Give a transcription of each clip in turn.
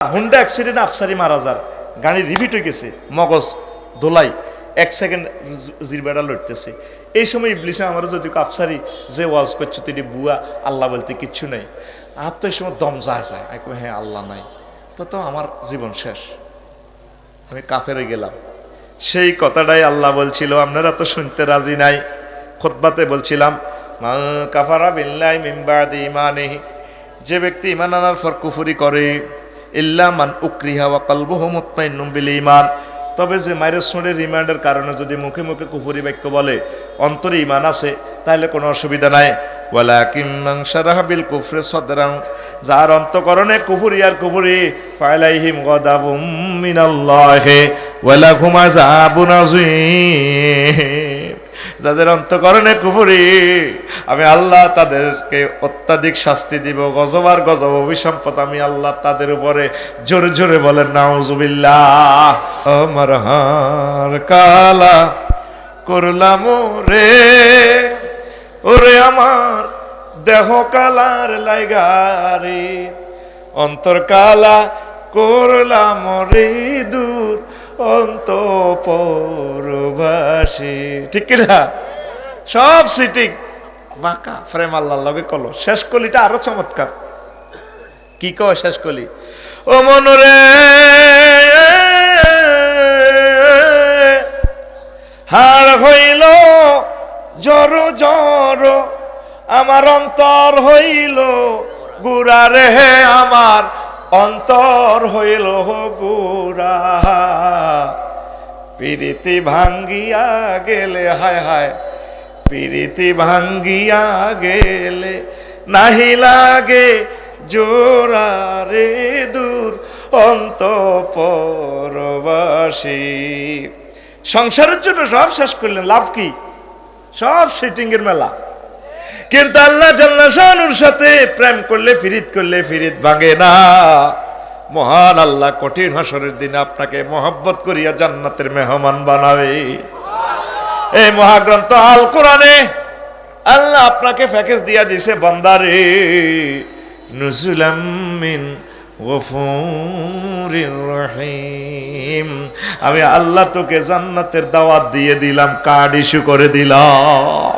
Honda accident Afsari মারা যার গাড়ি রিপিট হয়ে গেছে, মগজ দোলাই, 1 সেকেন্ড জিরবাটা লড়তেছে। এই সময় ইবলিসে আমার যদি আফসারি যে ওয়াজ করছো তিনি বুয়া, আল্লাহ বলতে কিচ্ছু নাই, আর তো এই সময় দম যায় যায়, হ্যাঁ আল্লাহ নাই, তো আমার জীবন শেষ, আমি কাফেরে গেলাম। সেই কথাটাই আল্লাহ বলছিল, আপনারা তো শুনতে রাজি নাই। খুতবাতে বলছিলাম মা কাফারা বিল্লাহি মিন বাদি ঈমানিহি, যে ব্যক্তি ঈমান আনার পর কুফরি করে, ইল্লা মান উকরিহা ওয়া কলবুহু মুতমাইন্নুম বিল ঈমান, তবে যে মায়ের সুরের রিমান্ডের কারণে যদি মুখে মুখে কুফরি বাক্য বলে, অন্তরে ঈমান আছে, তাহলে কোনো অসুবিধা নাই। ওয়ালাকিন মান শারাহা বিল কুফরি সাদরান, যার অন্তঃকরণে কুফরি আর কুফরি, ফালাইহিম গাদাবুম মিনাল্লাহি ওয়া লাহুম আযাবুন আযীম, যাদের অন্তঃকরণে কুফরি আমি আল্লাহ তাদেরকে অত্যাধিক শাস্তি দিব, গজব আর গজব, অভিসম্পদ আমি আল্লাহ তাদের উপরে। জোরে জোরে বলেন নাউজুবিল্লাহ। আমার হার কালা করলাম রে, ওরে আমার দেহ কালার লাইগারে, অন্তর কালা করলাম রে দূর অন্তঃপুরবাসী। ঠিক কিনা? সব সিটিং বাঁকা, প্রেম আল্লাহর লগে কল। শেষ কলিটা আরো চমৎকার। কি কয় শেষ কলি? ও মনরে হাড় হইল জর জর, আমার অন্তর হইল গুড়া রে, আমার অন্তর হইল গুড়া, পিরিতি ভাঙ্গিয়া গেলে, হায় হায় পিরিতি ভাঙ্গিয়া গেলে নাহি লাগে জোড়া রে দূর অন্তঃপুরবাসী। সংসারের জন্য সব শেষ করলেন, লাভ কি? সব সেটিং এর মেলা। কিন্তু আল্লাহ জাল্লা শানুর সাথে প্রেম করলে, ফিরিত করলে ফিরিত ভাঙে না। মহান আল্লাহ কঠিন হাসরের দিনে আপনাকে মহব্বত করিয়া জান্নাতের মেহমান বানাবে। এই মহাগ্রন্থ আল কোরআনে আল্লাহ আপনাকে প্যাকেজ দিয়া দিছে, বান্দারে নুজুলাম মিন গফুরির রহিম, আমি আল্লাহ তোকে জান্নাতের দাওয়াত দিয়ে দিলাম, কার্ড ইস্যু করে দিলাম।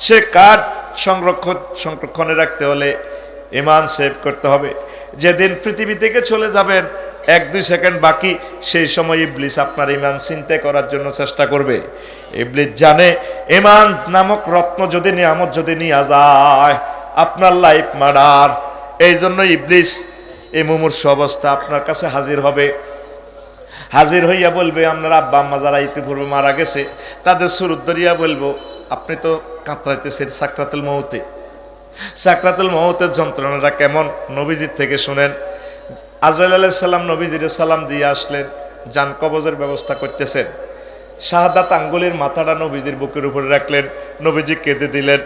সে কার্ড সংরক্ষণে রাখতে হলে ঈমান সেভ করতে হবে। যেদিন পৃথিবী থেকে চলে যাবেন 1-2 সেকেন্ড বাকি, সেই সময় ইবলিস আপনার ঈমান ছিনতাই করার জন্য চেষ্টা করবে। ইবলিস জানে ঈমান নামক রত্ন যদি, নিয়ামত যদি নিয়ে যায়, আপনার লাইফ মার্ডার। এই জন্য ইবলিস এই মুমূর্ষু অবস্থা আপনার কাছে হাজির হবে। হাজির হইয়া বলবে, আপনার আব্বা আম্মা যারা ইতিপূর্বে মারা গেছে তাদের সুরত ধরিয়া বলবো, আপনি তো কাতরাইতেছেন সাকরাতুল মউতে। সাকরাতুল মউতের যন্ত্রণাটা কেমন নবীজির থেকে শুনেন। আজরাইল আলাইহিস সালাম নবীজির সালাম দিয়ে আসলেন, জান কবজের ব্যবস্থা করতেছেন। শাহাদাত আঙ্গুলের মাথাটা নবীজির বুকের উপরে রাখলেন, নবীজি কেঁদে দিলেন,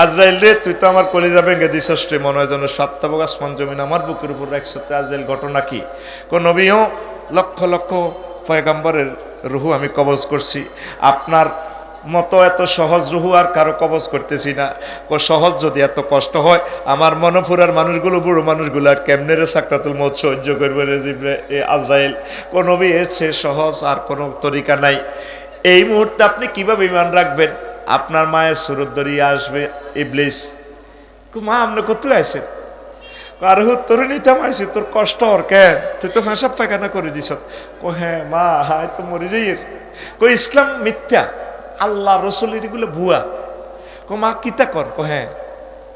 আজরাইল রে তুই তো আমার কলিজা ভেঙে দিছস রে, মনে হয় যেন 7টা আসমান জমিন আমার বুকের উপর রাখছ। আজরাইল ঘটনা কি? কোন নবীও লক্ষ লক্ষ পয়গম্বরের রুহু আমি কবজ করছি, আপনার মতো এত সহজ রুহু আর কারো কবজ করতেছি না। সহজ যদি এত কষ্ট হয়, আমার মনপুরার মানুষগুলো, বুড়ো মানুষগুলো আর কেমনে রে সাকরাতুল মউত সহ্য করবে রে আজরাইল? কোন নবী এর চেয়ে সহজ আর কোনো তরিকা নাই। এই মুহূর্তে আপনি কিভাবে ঈমান রাখবেন? আপনার মায়ের সুরত ধরিয়ে আসবে ইবলিস, মা আপনি কোথায় আইছেন? আর তোর নিতাম আইসি, তোর কষ্ট ওর কেন? তুই তো পেশাব পায়খানা করে দিস। হ্যাঁ মা, হায় তো মরে যাই। ইসলাম মিথ্যা, আল্লাহ রসুলের এগুলো ভুয়া। মা কিতা কর? হ্যাঁ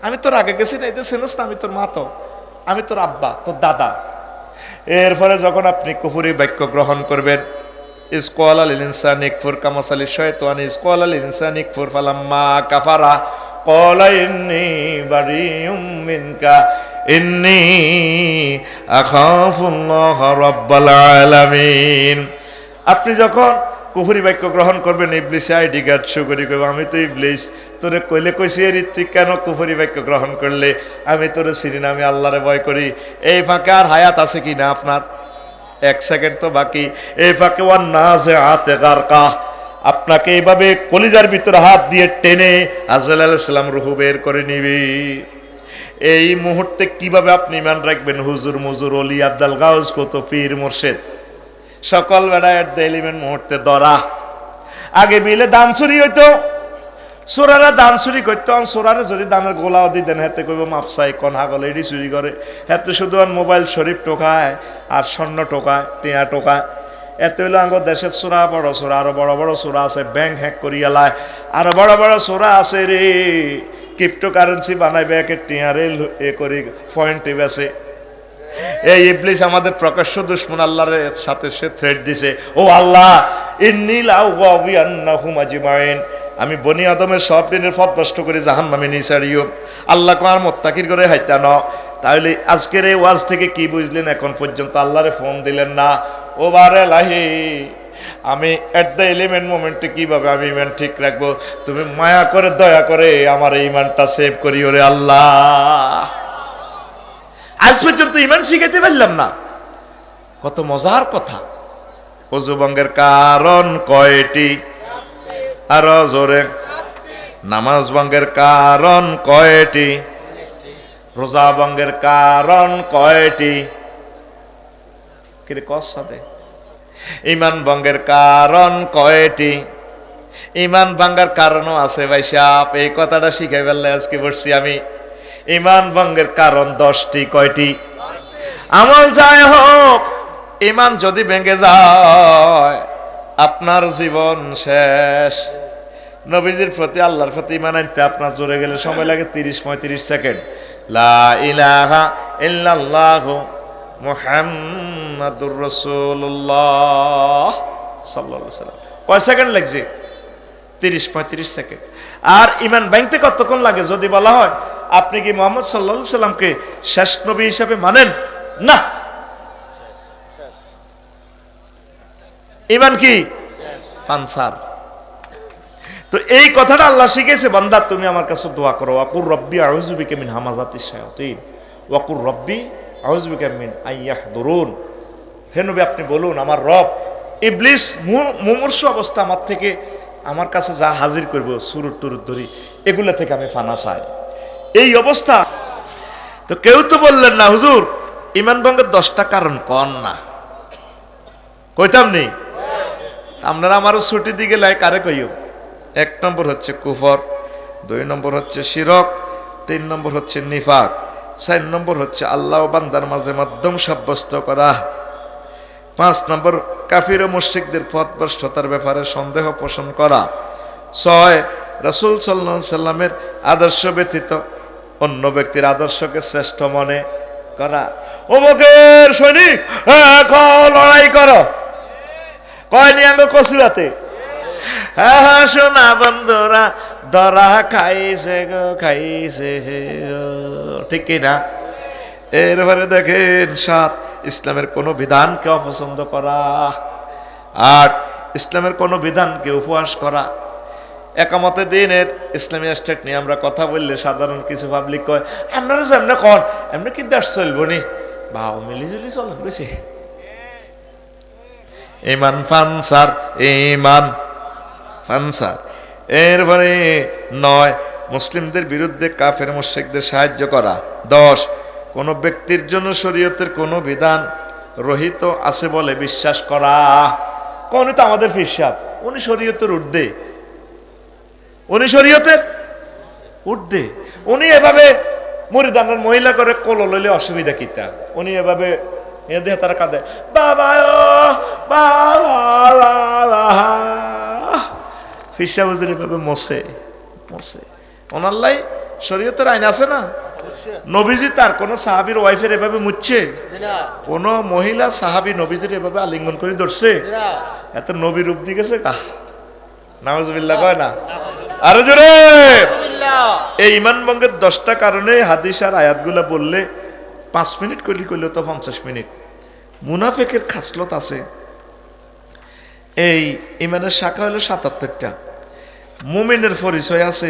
আমি তোর আগে গেছি না, এতে চেনস না, আমি তোর মা, তো আমি তোর আব্বা, তোর দাদা। এরপরে যখন আপনি কুফরি বাক্য গ্রহণ করবেন, ইসকালা লিল ইনসানি ইকফুর কামা সালি শাইতানি ইসকালা লিল ইনসানি ইকফুর ফালাম্মা কাফারা ক্বালা ইন্নী বারিউম মিনকা ইন্নী আখাফুল্লাহ রাব্বাল আলামিন। আপনি যখন কুফরি বাক্য গ্রহণ করবেন, ইবলিস আইডি কার্ড শো করি কইব, আমি তো ইবলিস, তোরে কইলে কইছি এর তুই কেন কুফরি বাক্য গ্রহণ করলে? আমি তোরে চিনি না, আমি আল্লাহরে ভয় করি। এই ফাঁকে আর হায়াত আছে কি না আপনার? 1 সেকেন্ড তো বাকি। এই ফাঁকে ওয়ান নাযিআতি গারকা, আপনাকে এইভাবে কলিজার ভিতরে হাত দিয়ে টেনে আজরাইল আলাইহিস সালাম রূহ বের করে নিবি। এই মুহূর্তে কিভাবে আপনি ইমান রাখবেন? হুজুর মুজুর অলি আব্দুল গাউস কত পীর মুর্শিদ সকল বেড়া এট দ্য এলিমেন্ট মুহূর্তে ধরা। আগে বিলে দান চুরি হইতো, চোরারা দান চুরি করতো। চোরারে যদি দানের গোলাও দিতেন হেতে কইব মাপসাই কন হাগল এডি চুরি করে। হেতে শুধু আর মোবাইল শরীফ টোকায় আর স্বর্ণ টোকায়, টিয়া টোকায়। এত হইলো আঙ্গ দেশের চোরা বড় চোরা, আরো বড় বড় চোরা আছে, ব্যাংক হ্যাক করিয়া লায়। আরো বড় বড় চোরা আছে রে, ক্রিপ্টো কারেন্সি বানাইবে একে টিয়ারে এ করি পয়েন্টে বেছে। এই ইবলিস আমাদের প্রকাশ্য দুশমন, আল্লাহর সাথে সে থ্রেট দিছে, ও আল্লাহ ইন্নী লাউযাবিয়ান্নাহুম আজমাইন, আমি বনি আদমের সব দিনের পথ নষ্ট করে জাহান্নামে নিয়ে ছাড়িও। আল্লাহ কো আর মোত্তাকির করে হাইতা ন। তাহলে আজকের এই ওয়াজ থেকে কি বুঝলেন? এখন পর্যন্ত আল্লাহরে ফোন দিলেন না, ও বারে লাহি আমি এট দ্য এলিমেন্ট মোমেন্টে কিভাবে আমি ইমান ঠিক রাখবো? তুমি মায়া করে দয়া করে আমার এই ইমানটা সেভ করিও রে আল্লাহ। আজ পর্যন্ত ইমান শিখাইতে পারলাম না, কত মজার কথা। অজু ভঙ্গের কারণ কয়টি? আরো জোরে। নামাজ ভঙ্গের কারণ কয়টি? রোজা ভঙ্গের কারণ কয়টি? কিরে কস সাথে ইমান ভঙ্গের কারণ কয়টি? ইমান ভাঙ্গার কারণও আছে ভাই সাহেব, এই কথাটা শিখাই ফেললে আজকে বসছি আমি। ইমান ভঙ্গের কারণ 10টি। কয়টি? আমল যায় হোক, ইমান যদি ভেঙে যায় আপনার জীবন শেষ। নবীজির প্রতি আল্লাহর প্রতি ইমান আনতে আপনার জোরে গেলে সময় লাগে 30-35 সেকেন্ড। লা ইলাহা ইল্লাল্লাহু মুহাম্মাদুর রাসূলুল্লাহ সাল্লাল্লাহু আলাইহি ওয়াসাল্লাম। কয় সেকেন্ড লাগছে? 30-35 সেকেন্ড। আর ইমান ভাঙতে কতক্ষণ লাগে যদি বলা হয় আপনি কি মুহাম্মদ সাল্লাল্লাহু আলাইহি সাল্লামকে শেষ নবী হিসেবে মানেন? না। ইমান কি? পানসার। তো এই কথাটা আল্লাহ শিখেছে, বান্দা তুমি আমার কাছে দোয়া করো, ওয়াকুর রব্বি আউযু বিকা মিন হামাযাতিশ শায়াতিন ওয়াকুর রব্বি আউযু বিকা মিন আইয়াহদুরুন। হে নবী আপনি বলুন, আমার রব ইবলিস মুমূর্ষ অবস্থা আমার থেকে আমার কাছে যা হাজির করব সুরুত টুরুত ধরি, এগুলা থেকে আমি ফানা চাই। এই অবস্থা। তো কেউ তো বললেন না হুজুর ইমান ভঙ্গের 10টা কারণ কন না, কইতাম নেই। আপনারা আমারও ছুটি দিকে লাই কারে কইও। 1 নম্বর হচ্ছে কুফর, 2 নম্বর হচ্ছে শিরক, 3 নম্বর হচ্ছে নিফাক, 4 নম্বর হচ্ছে আল্লাহ ও বান্দার মাঝে মাধ্যম সাব্যস্ত করা, 5 নম্বর কাফির ও মুশরিকদের পথভ্রষ্টতার ব্যাপারে সন্দেহ পোষণ করা, 6 রাসূল সাল্লাল্লাহু আলাইহি সাল্লামের আদর্শ ব্যতীত অন্য ব্যক্তির আদর্শকে শ্রেষ্ঠ মনে করা। অমুকের সৈনিক লড়াই করো, কয় নিয়াঙ্গ কচুয়াতে। হ্যাঁ শোনা বন্ধুরা ধরা খাইছে গো, খাইছে গো, ঠিক কিনা? এরপরে দেখেন 7 ইসলামের কোন বিধানকে অপছন্দ করা, 8 ইসলামের কোন বিধানকে উপহাস করা। একামতে দিনের ইসলামী স্টেট নিয়ে আমরা কথা বললে সাধারণ কিছু পাবলিক কয় আপনারা যেমন কন এমনি কি দেশ চলবো নি, বাও মিলিজুলি চলেন বুঝছি। ইমান ফানসার, ইমান ফানসার। এরপরে 9 মুসলিমদের বিরুদ্ধে কাফের মুশরিকদের সাহায্য করা। 10 কোন ব্যক্তির জন্য শরীয়তের কোন বিধান রহিত আছে বলে বিশ্বাস করা। কোন তো আমাদের ফিরসাব, উনি শরীয়তের ঊর্ধ্বে, উনি শরীয়তের ঊর্ধ্বে। উনি এভাবে মুরিদানের মহিলা করে কোলো লইলে অসুবিধা কিতা? উনি এভাবে এদের তারা কাঁদে বাবা বাবা, ফিরসা হুজুর এভাবে মসে মসে। ওনাল্লাই শরীয়তের আইন আছে না? নবীজি তার কোন সাহাবীর ওয়াইফের এভাবে মুচ্ছে? কোন মহিলা সাহাবী নবীজির এভাবে আলিঙ্গন করে ধরছে? এত নবী রূপ দিয়ে গেছে কা নাউজুবিল্লাহ কয় না? আরো জোরে। এই ইমান ভঙ্গের 10টা কারণে হাদিস আর আয়াতগুলা বললে 5 মিনিট কইলে তো 50 মিনিট। মুনাফিকের খাসলত আছে। এই ইমানের শাখা হলো 77টা। মুমিনের পরিচয় আছে,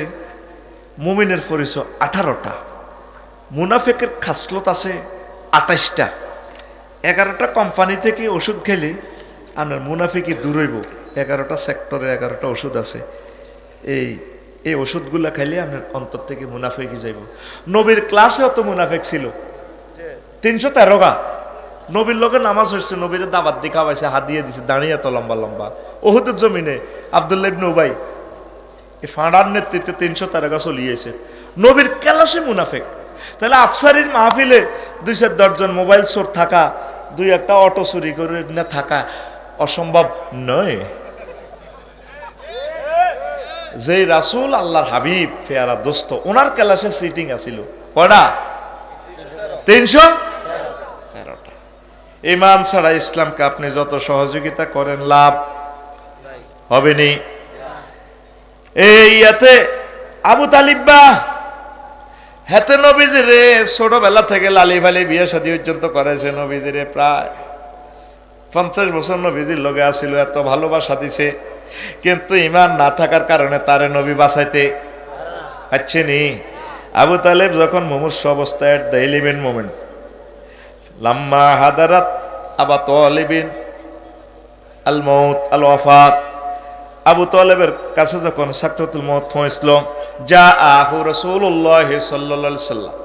মুমিনের পরিচয় 18টা। মুনাফিকের খাসলত আছে 28টা। 11টা কোম্পানি থেকে ওষুধ খেলে আপনার মুনাফিকি দূর হইব। 11টা সেক্টরে 11টা ওষুধ আছে। এই এই ওষুধগুলা খাইলে আপনার অন্তর থেকে মুনাফেকি যাইব। নবীর ক্লাসেও তো মুনাফেক ছিল 313 গা। নবীর লোকে নামাজ হচ্ছে, নবীর দাবাত দিয়ে খাওয়াইছে, হাত দিয়ে দিছে, দাঁড়িয়ে তো লম্বা লম্বা। ওহুদের জমিনে আব্দুল্লাহ ইবনে উবাই এই ফাঁড়ার নেতৃত্বে 313 গা চলিয়েছে। নবীর ক্লাসে মুনাফেক। তাহলে আফসারির মাহফিলে 2-10 জন মোবাইল চোর থাকা, 2-1টা অটো চুরি করে না থাকা অসম্ভব নয়। যে রাসূল আল্লাহর হাবিব ফেয়ারা দোস্ত, ওনার ক্লাসে সিটিং আছিল কয়টা? 313টা। ঈমান ছাড়া ইসলামকে আপনি যত সহযোগিতা করেন লাভ হবে নি। এই ইয়াতে আবু তালিব বা হাতে নবীজিরে ছোটবেলা থেকে লালি ফালি বিয়ে শাদী পর্যন্ত করেছে। নবীজিরে প্রায় 50 বছর নবীজির লগে আসিল, এত ভালোবাসা দিছে, কিন্তু ঈমান না থাকার কারণে তারে নবী বাঁচাইতে পারছেনি। আবু তালেব যখন মুমূর্ষু অবস্থায় এট দ্য এলিভেন্ট মোমেন্ট লাম্মা হাদারাত আবু তালিবিন আল মউত আল ওয়াফাত, আবু তালেবের কাছে যখন সাকরাতুল মউত পৌঁছল, যা আহু রাসূলুল্লাহ সাল্লাল্লাহু আলাইহি সাল্লাম,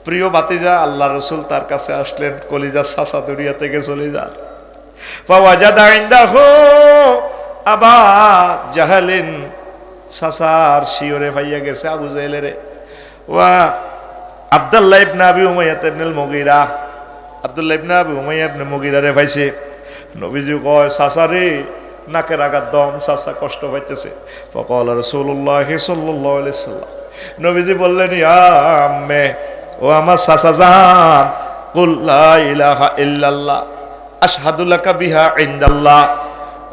প্রিয় ভাতিজা আল্লাহ রাসূল তার কাছে আসলেন, কলিজা সাসা দুনিয়া থেকে চলে যান। ফাওয়াজাদা ইনদাহু আবা জাহালিন, সাসার শিওরে ভাইয়া গেছে আবু জাহেলের। ওয়া আব্দুল্লাহ ইবনে আবি উমাইয়া ইবনুল মুগীরা, আব্দুল্লাহ ইবনে আবি উমাইয়া ইবনে মুগীরা রে ভাইছে। নবীজি কয়, সাসারে নাকের আঘাত দম, সাসা কষ্ট পাইতেছে। ফাকাল রাসূলুল্লাহ সাল্লাল্লাহু আলাইহি সাল্লাম, নবীজি বললেন, ইয়া আম্মে, ও আমার সাসা জান, কুল লা ইলাহা ইল্লাল্লাহ আশহাদু লাকা বিহা ইনদাল্লাহ,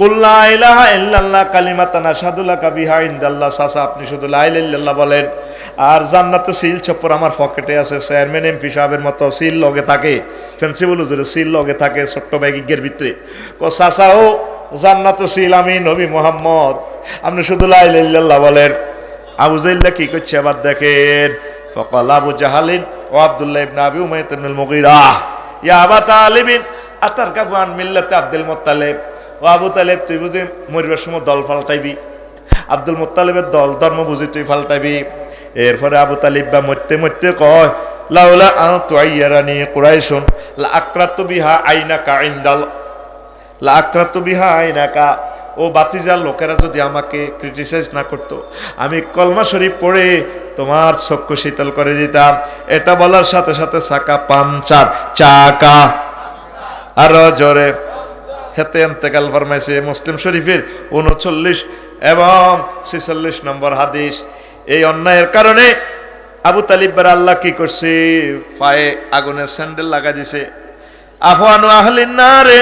কুল লা ইলাহা ইল্লাল্লাহ কালিমাতান আশহাদু লাকা বিহা ইনদাল্লাহ। সাসা আপনি শুধু লা ইলাহা ইল্লাল্লাহ বলেন, আর জান্নাতে সিল চপ্পর আমার পকেটে আছে, চেয়ারম্যান এমপি সাহেবের মতো সিল লগে থাকে, প্রিন্সিপাল হুজুরের সিল লগে থাকে ছোট্ট ব্যাগের ভিতরে। কো সাসা, ও জান্নাতে সিল আমি নবী মুহাম্মদ, আপনি শুধু লা ইলাহা ইল্লাল্লাহ বলেন। আবু জাহেল কি করছে আবার দেখেন। ফাকাল আবু জাহালিন ও আব্দুল্লাহ ইবনে আবি উমাইয়া ইবনুল মুগীরা, ইয়া আবা তালিবিন আতারকাবু আন মিল্লাতি আব্দুল মুত্তালিব। ও আবু তালেব, তুই বুঝি মরিবার সময় দল পাল্টাইবি, আব্দুল মুত্তালিবের দল ধর্ম বুঝি তুই পাল্টাইবি। এরপরে আবু তালিব বা মরতে মরতে কয়, লাউলা আন তুআইয়ারানি কুরাইশুন লা আকরাতু বিহা আইনাকা ইনদাল, লা আকরাতু বিহা আইনাকা। ও বাতিজার লোকেরা যদি আমাকে ক্রিটিসাইজ না করতো, আমি কলমা শরীফ পড়ে তোমার চক্ষু শীতল করে দিতাম। এটা বলার সাথে সাথে চাকা পাঞ্চার, চাকা আরো জোরে হেতে ইন্তেকাল ফরমাইছে। মুসলিম শরীফের 39 এবং 46 নম্বর হাদিস। এই অন্যায়ের কারণে আবু তালিব বার আল্লাহ কি করছে, পায়ে আগুনের স্যান্ডেল লাগা দিছে। আফওয়ানু আহলিন নারে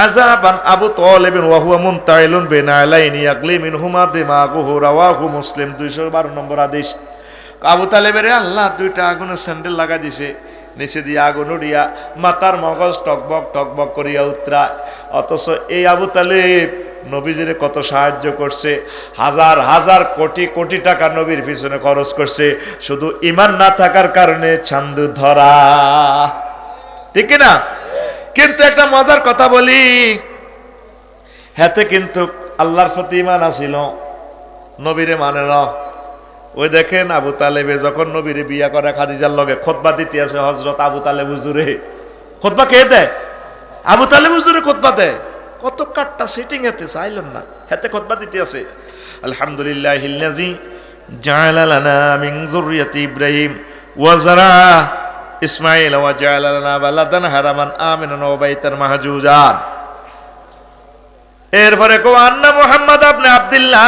আযাবান আবু তালিব ওয়া হুয়া মুনতাইলুন বাইনা আলাইনি ইয়াগলি মিনহুমা দিমাগুহু, রাওয়াহু মুসলিম 212 নম্বর হাদিস। আবু তালেবের আল্লাহ 2টা আগুনের স্যান্ডেল লাগা দিছে, নিচে দিয়ে আগুন উড়িয়া মাথার মগজ টকবক টকবক করিয়া উতরায়। অথচ এই আবু তালেব নবীজিরে কত সাহায্য করছে, হাজার হাজার কোটি কোটি টাকা নবীর পিছনে খরচ করছে, শুধু ঈমান না থাকার কারণে ছান্দু ধরা, ঠিক না? কিন্তু একটা মজার কথা বলি, হাতে কিন্তু আল্লাহর প্রতি ঈমান আছিল, নবীরে মানে না। ওই দেখেন আবু তালেবে যখন নবীরে বিয়া করে খাদিজার লগে খুতবা দিতে আছে হযরত আবু তালেব হুজুরে, খুতবা কে দেয়? আবু তালেব হুজুরে খুতবা দেয়। কত কাটটা সিটিং এতে চাইলেন না, হাতে খুতবা দিতে আছে। আলহামদুলিল্লাহিল্লাযী জাআলা লানা মিন যুররিয়াতি ইব্রাহিম ওয়া যারা ইসমাঈল ওয়া জাআলা লানা বালাদান হারামান আমিনান ওয়া বাইতান মাহজুজান। এরপরে কো আন্না মুহাম্মদ ইবনে আব্দুল্লাহ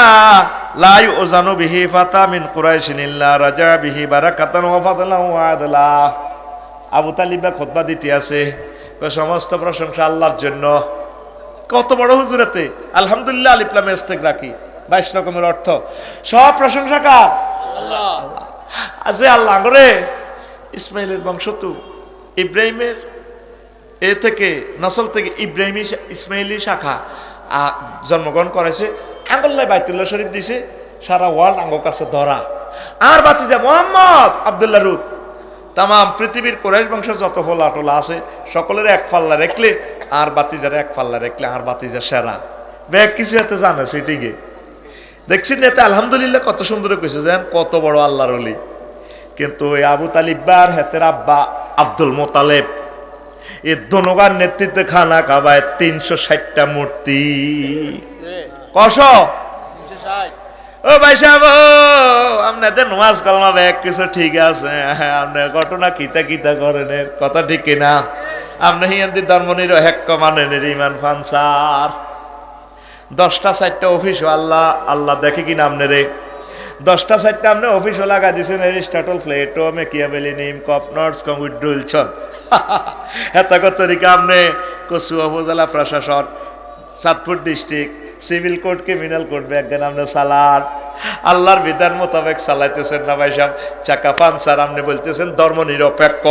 লা ইউজানু বিহি ফাতা মিন কুরাইশিন ইল্লা রাজা বিহি বারাকাতান ওয়া ফাদলান ওয়া আদলা। আবু তালিব খুতবা দিতে আছে, সমস্ত প্রশংসা আল্লাহর জন্য। কত বড় হুজুরাতে আলহামদুলিল্লাহ আলিফ লাম ইস্তিগরাকি 22 রকমের অর্থ, সব প্রশংসা কার? আল্লাহ। আজ আল্লাহ করে ইসমাইলের বংশ তো ইব্রাহিমের এ থেকে নসল থেকে ইব্রাহিমী ইসমাইলি শাখা জন্মগ্রহণ করেছে। আঙ্গুল্লাহ বাইতুল্লাহ শরীফ দিছে, সারা ওয়ার্ল্ড আঙ্গ কাছে ধরা। আর বাতিজা মোহাম্মদ আব্দুল্লাহ রুদ, তাম পৃথিবীর কুরাইশ বংশ যত হোলা টোলা আছে সকলের এক পাল্লা রাখলে আর বাতিজার এক পাল্লা রাখলে আর বাতিজা সেরা। ব্যাগ কিছু হাতে জানে সেটিকে দেখছি নেতা আলহামদুলিল্লাহ কত সুন্দর কইছে, যেন কত বড় আল্লাহর ওলি। কিন্তু ওই আবু তালিব বার হেতের আব্বা আব্দুল মোতালেব এই দনগার নেতৃত্বে খানা খাবায় 360টা মূর্তি। কশ ও ভাই সাহেব, আপনাদের নামাজ কালাম এক কিছু ঠিক আছে, আপনার ঘটনা কিতা কিতা করেন কথা ঠিক কিনা? আপনি হিন্দু ধর্ম নিরপেক্ষ মানেন ইমান ফানসার 10টা 4টা অফিস আল্লাহ আল্লাহ দেখে কিনা আপনারে 10টা 4টা আপনি অফিসও লাগা দিয়েছেন এরিস্টটল প্লেটো মেকিয়াভেলি নিম কপনটস কংউইডুলছন এত তরিকা আপনি কচুয়া উপজেলা প্রশাসন Chandpur district civil court criminal court ব্যাজ্ঞান আপনি চালান আল্লাহর বিধান মোতাবেক চালাইতেছেন না ভাই সাহেব। চাকা পানসার আপনি বলতেছেন ধর্ম নিরপেক্ষ,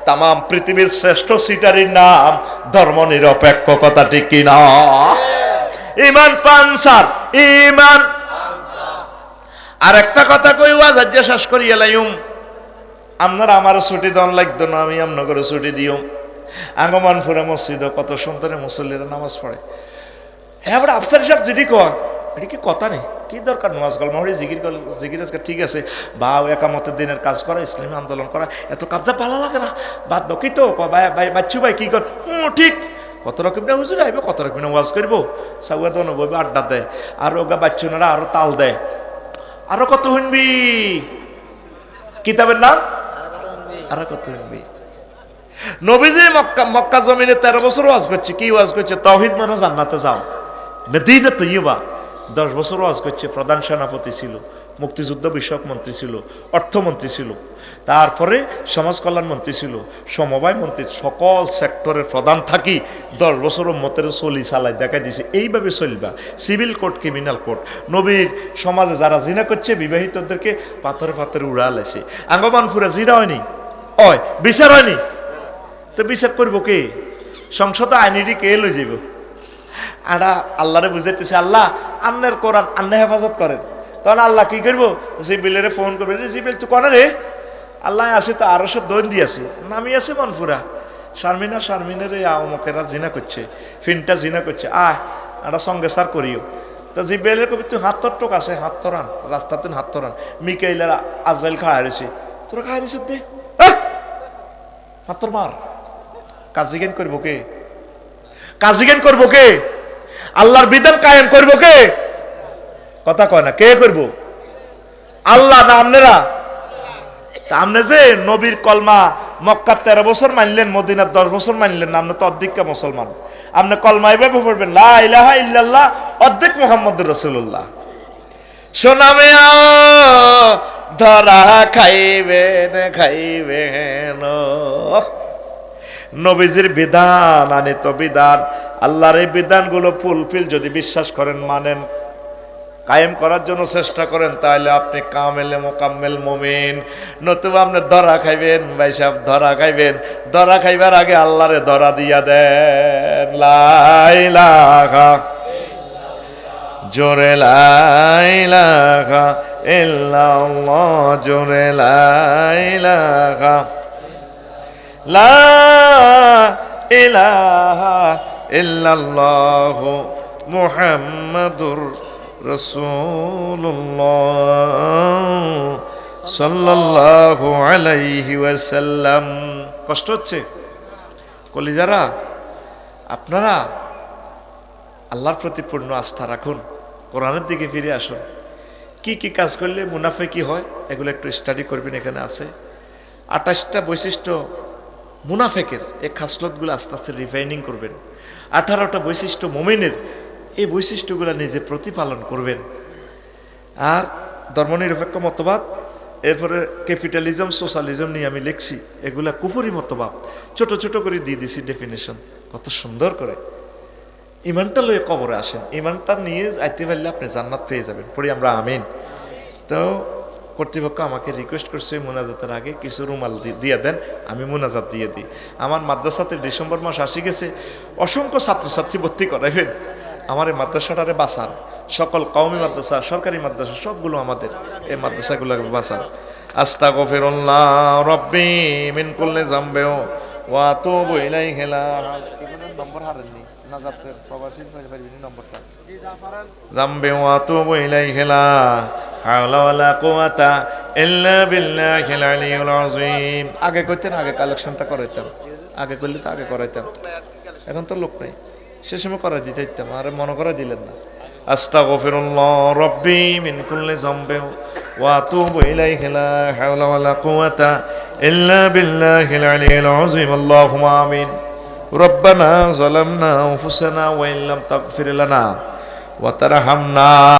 তাম পৃথিবীর শ্রেষ্ঠ সিটারির নাম ধর্ম নিরপেক্ষ, কথা ঠিক কিনা? ইমান পানসার ইমান। আর একটা কথা কই ওয়াজ আজ শেষ করি এলাইম, আপনারা আমার ছুটি দন লাগতো না, আমি আপনাদের ছুটি দিও। আগমনপুরে মসজিদ কত সুন্দরে মুসল্লিরা নামাজ পড়ে। হ্যাঁ আবার আফসার সাহেব যদি কন এটা কি কথা নেই, কি দরকার নামাজ গল মহরি জিকির আজকে ঠিক আছে বা একামতের দিনের কাজ করা ইসলামী আন্দোলন করা এত কাজটা ভালো লাগে না, বাদ কি তো বাচ্চু ভাই কি কর ঠিক কত রকম না হুজুর আইব, কত রকম ওয়াজ করবো সাউয়া তো বইবে আড্ডা দেয় আর ওগা বাচ্চুনারা আরো তাল দেয়। আরো কত শুনবি কিতাবের নাম, আরো কত শুনবি। নবীজি মক্কা জমিনে 13 বছর ওয়াজ করছে, কি ওয়াজ করছে? তাওহীদ মানো জান্নাতে যাও। মদিনা তৈয়বা 10 বছর ওয়াজ করছে। প্রধান সেনাপতি ছিল, মুক্তিযুদ্ধ বিষয়ক মন্ত্রী ছিল, অর্থমন্ত্রী ছিল, তারপরে সমাজ কল্যাণ মন্ত্রী ছিল, সমবায় মন্ত্রী, সকল সেক্টরের প্রধান থাকি 10 বছর উম্মতের চলি চালাই দেখা দিছে এইভাবে চলবা। সিভিল কোর্ট ক্রিমিনাল কোর্ট, নবীর সমাজে যারা জিনা করছে বিবাহিতদেরকে পাথরে পাথরে উড়ালেছে। আঙ্গমানপুরে জিনা হয়নি, ওই বিচার হয়নি, তো বিচার করবো কে? সংসদ আইনিটি কে লই যাব? আরা আল্লাহরে বুঝাইতেছে, আল্লাহ আন্নের কোরআন আন্নে হেফাজত করেন। তখন আল্লাহ কি করবো? জিবিলের ফোন করবে, জিবিল তুই কনে রে? আল্লাহ আছে তো আরো সব দৈন আছে, নামি আছে মনপুরা শারমিনের অমকেরা জিনা করছে, ফিনটা জিনা করছে, আরা সঙ্গে সার করিও। তো জিবিলের কবি তুই হাত তোর টোক আছে, হাত তোরান রাস্তা তুই হাত তোরান। মিকাইলের আজরাইল খাওয়া হারিয়েছে, তোরা খাওয়া হারিয়েছ দে হাত তোর মার। কাজী জ্ঞান করবো কে? কাজী জ্ঞান করবো কে? আল্লাহর বিধান কায়েম করবো কে? কথা কয় না, কে করবো? আল্লাহ না আপনারা? আপনি যে নবীর কলমা মক্কা 13 বছর মানলেন, মদিনার 10 বছর মানলেন না, আপনি তো অর্ধেকটা মুসলমান। আপনি কলমা এভাবে পড়বেন লা ইলাহা ইল্লাল্লাহ অর্ধেক মুহাম্মদুর রাসূলুল্লাহ। সোনামে ধরা খাইবেন খাইবেন নবীজির বিধান আনিত বিধান, আল্লাহর এই বিধানগুলো ফুলফিল যদি বিশ্বাস করেন, মানেন, কায়েম করার জন্য চেষ্টা করেন, তাহলে আপনি কামেলে মোকাম্মেল মুমিন। নতুবা আপনি ধরা খাইবেন ভাই সাহেব, ধরা খাইবেন। ধরা খাইবার আগে আল্লাহরে ধরা দিয়া দেন। লা ইলাহা জোরে লা ইলাহা ইল্লাল্লাহ, জোরে লা ইলাহা লা ইলাহা ইল্লাল্লাহ মুহাম্মাদুর রাসূলুল্লাহ সাল্লাল্লাহু আলাইহি ওয়াসাল্লাম। কষ্ট হচ্ছে কলিজারা? আপনারা আল্লাহর প্রতি পূর্ণ আস্থা রাখুন, কোরআনের দিকে ফিরে আসুন। কি কি কাজ করলে মুনাফিকি হয় এগুলো একটু স্টাডি করবেন, এখানে আছে 28টা বৈশিষ্ট্য মুনাফেকের। এই খাসলতগুলো আস্তে আস্তে রিফাইনিং করবেন। 18টা বৈশিষ্ট্য মুমিনের, এই বৈশিষ্ট্যগুলো নিজে প্রতিপালন করবেন। আর ধর্মনিরপেক্ষ মতবাদ, এরপরে ক্যাপিটালিজম সোশ্যালিজম নিয়ে আমি লিখছি, এগুলা কুফরি মতবাদ। ছোট ছোট করে দিয়ে দিছি ডেফিনেশন, কত সুন্দর করে। ইমানটা লয়ে কবরে আসেন, ইমানটা নিয়ে আইতে পারলে আপনি জান্নাত পেয়ে যাবেন। পড়ি আমরা আমিন। তো কর্তৃপক্ষ আমাকে রিকোয়েস্ট করছে মোনাজাতের আগে কিছু রুমাল দিয়ে দেন, আমি মোনাজাত দিয়ে দিই। আমার মাদ্রাসাতে ডিসেম্বর মাস আসি গেছে, অসংখ্য ছাত্রছাত্রী ভর্তি করাইবেন। আমার এই মাদ্রাসাটারে বাঁচান, সকল কওমি মাদ্রাসা, সরকারি মাদ্রাসা সবগুলো আমাদের, এই মাদ্রাসাগুলোকে বাঁচান। আস্তাগফিরুল্লাহ রাব্বি মিন কুল্লি যামবি ওয়া আতুবু ইলাইহি লা নম্বর হারেননি নাজাতের প্রবাসী পরিবারের নম্বরটা জামবে ওয়া আতুবু ইলাইহি লা হাওলা ওয়ালা কুওয়াতা ইল্লা বিল্লাহিল আলিয়্যিল আযীম। আগে করতেন, আগে কালেকশনটা করাইতাম, আগে করলে তো আগে করাইতাম, এখন তো লোক নাই, সে সময় করা দিতাম, আর মনে করা দিলেন না। আস্তাগফিরুল্লাহ রাব্বি মিন কুল্লি যামবিন ওয়া আতুবু ইলাইহি লা হাওলা ওয়ালা কুওয়াতা ইল্লা বিল্লাহিল আলিয়্যিল আযীম। আল্লাহুম্মা আমিন। রব্বানা যালামনা আনফুসানা ওয়া ইল্লাম তাগফির লানা ওয়া তারহামনা